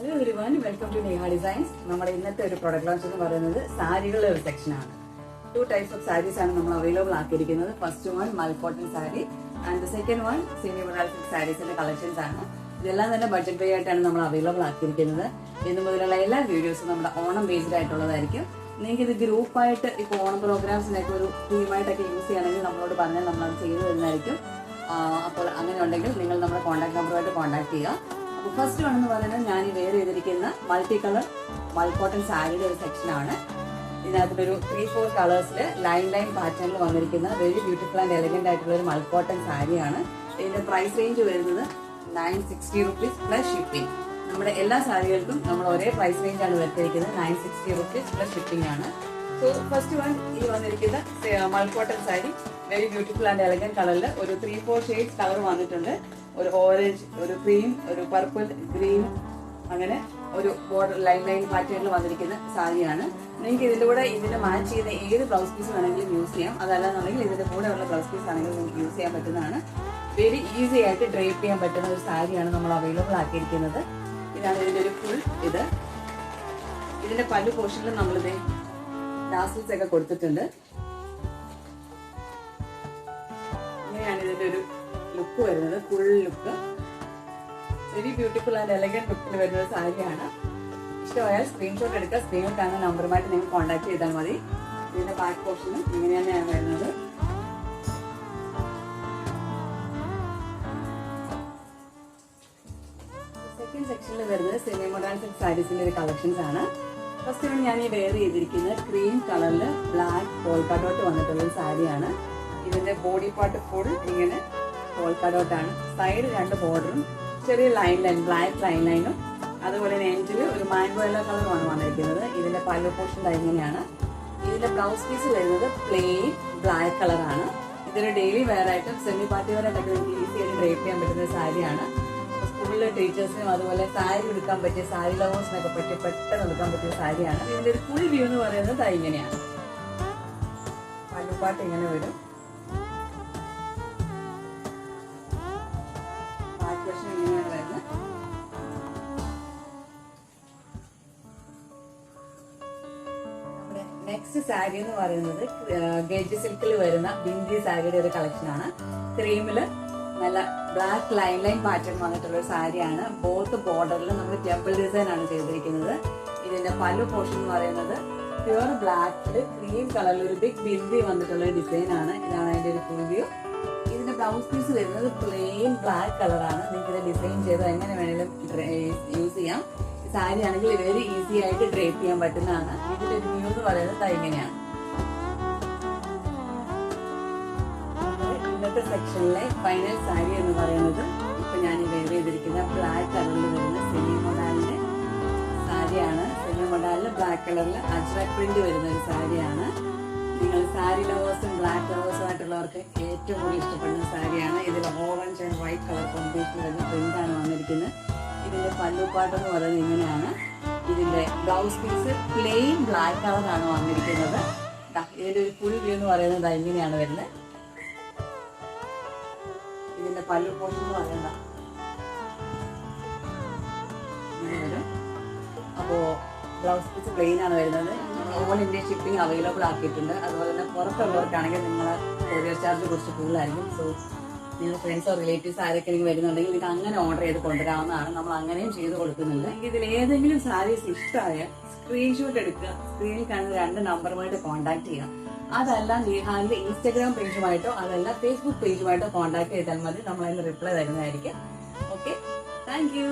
Hello everyone, welcome to Neha Designs. നമ്മുടെ ഇന്നത്തെ ഒരു പ്രൊഡക്റ്റ് ലോഞ്ച് എന്ന് പറയുന്നത് സാരികളുടെ ഒരു സെക്ഷനാണ്. 2 types of sarees ആണ് നമ്മൾ അവൈലബിൾ ആക്കിയിരിക്കുന്നത്. First one mul cotton sari and the second one semi model silk സാരീസിന്റെ കളക്ഷൻസ് ആണ്. ഇതെല്ലാം തന്നെ ബഡ്ജറ്റ് ഫ്രീ ആയിട്ടാണ് നമ്മൾ അവൈലബിൾ ആക്കിയിരിക്കുന്നത്. ഇന്ന് മുതലുള്ള എല്ലാ വീഡിയോസും നമ്മുടെ ഓണം ബേസ്ഡ് ആയിട്ടുള്ളതായിരിക്കും. നിങ്ങൾക്ക് ഇത് ഗ്രൂപ്പായിട്ട് ഇപ്പോൾ ഓണം പ്രോഗ്രാംസിനൊക്കെ ഒരു ടീമായിട്ടൊക്കെ യൂസ് ചെയ്യണമെങ്കിൽ നമ്മളോട് പറഞ്ഞാൽ നമ്മളത് ചെയ്തു തരുന്നതായിരിക്കും. അപ്പോൾ അങ്ങനെ ഉണ്ടെങ്കിൽ നിങ്ങൾ നമ്മുടെ കോൺടാക്ട് നമ്പറുമായിട്ട് കോൺടാക്ട് ചെയ്യുക. ഫസ്റ്റ് വൺ എന്ന് പറയുന്നത് ഞാൻ വെയർ ചെയ്തിരിക്കുന്ന മൾട്ടി കളർ മൽ കോട്ടൺ സാരിയുടെ ഒരു സെക്ഷനാണ്. ഇതിനകത്തൊരു 3-4 കളേഴ്സിൽ ലൈൻ പാറ്റേണിൽ വന്നിരിക്കുന്ന വെരി ബ്യൂട്ടിഫുൾ ആൻഡ് എലഗന്റ് ആയിട്ടുള്ള ഒരു മൽ കോട്ടൺ സാരിയാണ്. ഇതിന്റെ പ്രൈസ് റേഞ്ച് വരുന്നത് 960 rupees പ്ലസ് ഷിപ്പിംഗ്. നമ്മുടെ എല്ലാ സാരികൾക്കും നമ്മൾ ഒരേ പ്രൈസ് റേഞ്ച് ആണ് വരുത്തിയിരിക്കുന്നത്. 960 rupees പ്ലസ് ഷിപ്പിംഗ് ആണ്. സോ ഫസ്റ്റ് വൺ ഈ വന്നിരിക്കുന്ന മൽ cotton sari very beautiful and elegant കളറിൽ ഒരു 3-4 ഷെയ്ഡ്സ് കളർ വന്നിട്ടുണ്ട്. ഒരു ഓറഞ്ച്, ഒരു ക്രീം, ഒരു പർപ്പിൾ, ഗ്രീൻ, അങ്ങനെ ഒരു ബോർഡർ ലൈൻ പാറ്റേണിൽ വന്നിരിക്കുന്ന സാരിയാണ്. നിങ്ങൾക്ക് ഇതിന്റെ കൂടെ ഇതിന് മാച്ച് ചെയ്ത ഏത് ബ്ലൗസ് പീസ് വേണമെങ്കിലും യൂസ് ചെയ്യാം. അതല്ലാന്നുണ്ടെങ്കിൽ ഇതിന്റെ കൂടെ ഉള്ള ബ്ലൗസ് പീസ് ആണെങ്കിലും നിങ്ങൾക്ക് യൂസ് ചെയ്യാൻ പറ്റുന്നതാണ്. വെരി ഈസി ആയിട്ട് ഡ്രേപ്പ് ചെയ്യാൻ പറ്റുന്ന ഒരു സാരിയാണ് നമ്മൾ അവൈലബിൾ ആക്കിയിരിക്കുന്നത്. ഇതാണ് ഇതിന്റെ ഒരു ഫുൾ ഇത്. ഇതിന്റെ പല്ലു പോർഷനിൽ നമ്മളിത് ടാസൽസ് ഒക്കെ കൊടുത്തിട്ടുണ്ട്. ഇങ്ങനെയാണ് ഇതിന്റെ ഒരു ലുക്ക് വരുന്നത്. Full look very beautiful and elegant ലുക്കിൽ വരുന്ന ഒരു സാരിയാണ്. ഇഷ്ടമായാൽ സ്ക്രീൻഷോട്ട് എടുക്കുക. സ്ക്രീനിൽ കാണുന്ന നമ്പറുമായിട്ട് നിങ്ങൾ കോൺടാക്ട് ചെയ്താൽ മതി. ഇതിന്റെ ബാക്ക് പോർഷനും ഇങ്ങനെ തന്നെയാണ് വരുന്നത്. സെക്കൻഡ് സെക്ഷനിൽ വരുന്നത് സെമി മോഡേൺ സിൽക്ക് സാരീസിന്റെ ഒരു കളക്ഷൻസ് ആണ്. ഫസ്റ്റ് ഞാൻ ഈ വെയർ ചെയ്തിരിക്കുന്നത് ക്രീം കളറിൽ ബ്ലാക്ക് പോൾക്ക ഡോട്ട് വന്നിട്ടുള്ള ഒരു സാരിയാണ്. ഇതിന്റെ ബോഡി പാർട്ട് ഫുൾ ഇങ്ങനെ പോൾക്ക ഡോട്ടാണ്. സൈഡ് 2 ബോർഡറും ചെറിയ ലൈൻ ബ്ലാക്ക് ലൈനും അതുപോലെ തന്നെ എൻഡിൽ ഒരു മാംഗോ യെല്ലോ കളറുമാണ് വന്നിരിക്കുന്നത്. ഇതിന്റെ പല്ലു പോർഷൻ ഇങ്ങനെയാണ്. ഇതിന്റെ ബ്ലൗസ് പീസ് വരുന്നത് പ്ലെയിൻ ബ്ലാക്ക് കളറാണ്. ഇതൊരു ഡെയിലി വെയർ ആയിട്ടും സെമി പാർട്ടി വെയർ ആയിട്ടൊക്കെ നമുക്ക് ഈസി ആയിട്ട് ഡ്രേപ്പ് ചെയ്യാൻ പറ്റുന്ന സാരിയാണ്. സ്കൂളിലെ ടീച്ചേഴ്സിനും അതുപോലെ സാരി എടുക്കാൻ പറ്റിയ സാരി ലവേഴ്സിനൊക്കെ പറ്റിയ പെട്ടെന്ന് എടുക്കാൻ പറ്റിയ സാരിയാണ്. ഇതിന്റെ ഒരു ഫുൾ വ്യൂ എന്ന് പറയുന്നത് ഇങ്ങനെയാണ്. പല്ലുപാട്ട് ഇങ്ങനെ വരും. നെക്സ്റ്റ് സാരി എന്ന് പറയുന്നത് ഗേജ് സിൽക്കിൽ വരുന്ന ബിന്ദി സാരിയുടെ ഒരു കളക്ഷൻ ആണ്. ക്രീമില് നല്ല ബ്ലാക്ക് ലൈൻ പാറ്റേൺ വന്നിട്ടുള്ള ഒരു സാരിയാണ്. ബോത്ത് ബോർഡറിൽ നമ്മൾ ടെമ്പിൾ ഡിസൈൻ ആണ് ചെയ്തിരിക്കുന്നത്. ഇതിന്റെ പല്ലു പോർഷൻ എന്ന് പറയുന്നത് പ്യുവർ ബ്ലാക്കില് ക്രീം കളറിൽ ഒരു ബിഗ് ബിന്ദി വന്നിട്ടുള്ള ഒരു ഡിസൈൻ ആണ്. ഇതാണ് അതിന്റെ ഒരു ഫുൾ വ്യൂ. ഇതിന്റെ ബ്ലൗസ് പീസ് വരുന്നത് പ്ലെയിൻ ബ്ലാക്ക് കളറാണ്. നിങ്ങൾക്ക് ഇത് ഡിസൈൻ ചെയ്ത് എങ്ങനെ വേണേലും യൂസ് ചെയ്യാം. സാരി ആണെങ്കിൽ വെരി ഈസി ആയിട്ട് ഡ്രേപ്പ് ചെയ്യാൻ പറ്റുന്നതാണ്. ഇതിന്റെ ഒരു വ്യൂ എന്ന് പറയുന്നത് ഇങ്ങനെയാണ്. ഇന്നത്തെ സെക്ഷനിലെ ഫൈനൽ സാരി എന്ന് പറയുന്നത് ഇപ്പൊ ഞാൻ വെയർ ചെയ്തിരിക്കുന്ന ബ്ലാക്ക് കളറിൽ വരുന്ന സെമി മോഡാലിന്റെ സാരിയാണ്. സെമി മോഡാലില് ബ്ലാക്ക് കളറിൽ അജ്രക് പ്രിന്റ് വരുന്ന ഒരു സാരിയാണ്. നിങ്ങൾ സാരി ലവേഴ്സും ബ്ലാക്ക് ലവേഴ്സും ആയിട്ടുള്ളവർക്ക് ഏറ്റവും കൂടുതൽ ഇഷ്ടപ്പെടുന്ന സാരിയാണ്. ഇതിൽ orange and white colour combination വരുന്ന പ്രിന്റാണ് വന്നിരിക്കുന്നത്. ഇതിന്റെ പല്ലുപാട്ട് എന്ന് പറയുന്നത് ഇങ്ങനെയാണ്. ഇതിന്റെ ബ്ലൗസ് പീസ് പ്ലെയിൻ ബ്ലാക്ക് കളറാണ് വന്നിരിക്കുന്നത്. ഇതിന്റെ ഒരു ഫുൾ വ്യൂ എന്ന് പറയുന്നത് ഇങ്ങനെയാണ് വരുന്നത്. ഇതിന്റെ പല്ലു പോർഷൻ എന്ന് പറയുന്നത് ഇങ്ങനെ വരും. അപ്പോ ബ്ലൗസ് പീസ് പ്ലെയിൻ ആണ് വരുന്നത്. ഓൾ ഇന്ത്യ ഷിപ്പിംഗ് അവൈലബിൾ ആക്കിയിട്ടുണ്ട്. അതുപോലെ തന്നെ പുറത്തുള്ളവർക്കാണെങ്കിൽ നിങ്ങൾ കൊറിയർ ചാർജ് കുറച്ച് കൂടുതലായിരിക്കും. സോ നിങ്ങൾ ഫ്രണ്ട്സോ റിലേറ്റീവ്സ് ആരൊക്കെ വരുന്നുണ്ടെങ്കിൽ നിങ്ങൾക്ക് അങ്ങനെ ഓർഡർ ചെയ്ത് കൊണ്ടുവരാവുന്നതാണ്. നമ്മൾ അങ്ങനെയും ചെയ്ത് കൊടുക്കുന്നുണ്ട്. ഇതിൽ ഏതെങ്കിലും സാരീസ് ഇഷ്ടമായ സ്ക്രീൻഷോട്ട് എടുക്കുക. സ്ക്രീനിൽ കാണുന്ന 2 നമ്പറുമായിട്ട് കോൺടാക്ട് ചെയ്യുക. അതല്ല നിഹാലിന്റെ ഇൻസ്റ്റാഗ്രാം പേജുമായിട്ടോ അതല്ല ഫേസ്ബുക്ക് പേജുമായിട്ടോ കോൺടാക്ട് ചെയ്താൽ മതി. നമ്മൾ അതിന് റിപ്ലൈ തരുന്നതായിരിക്കും. Okay, thank you.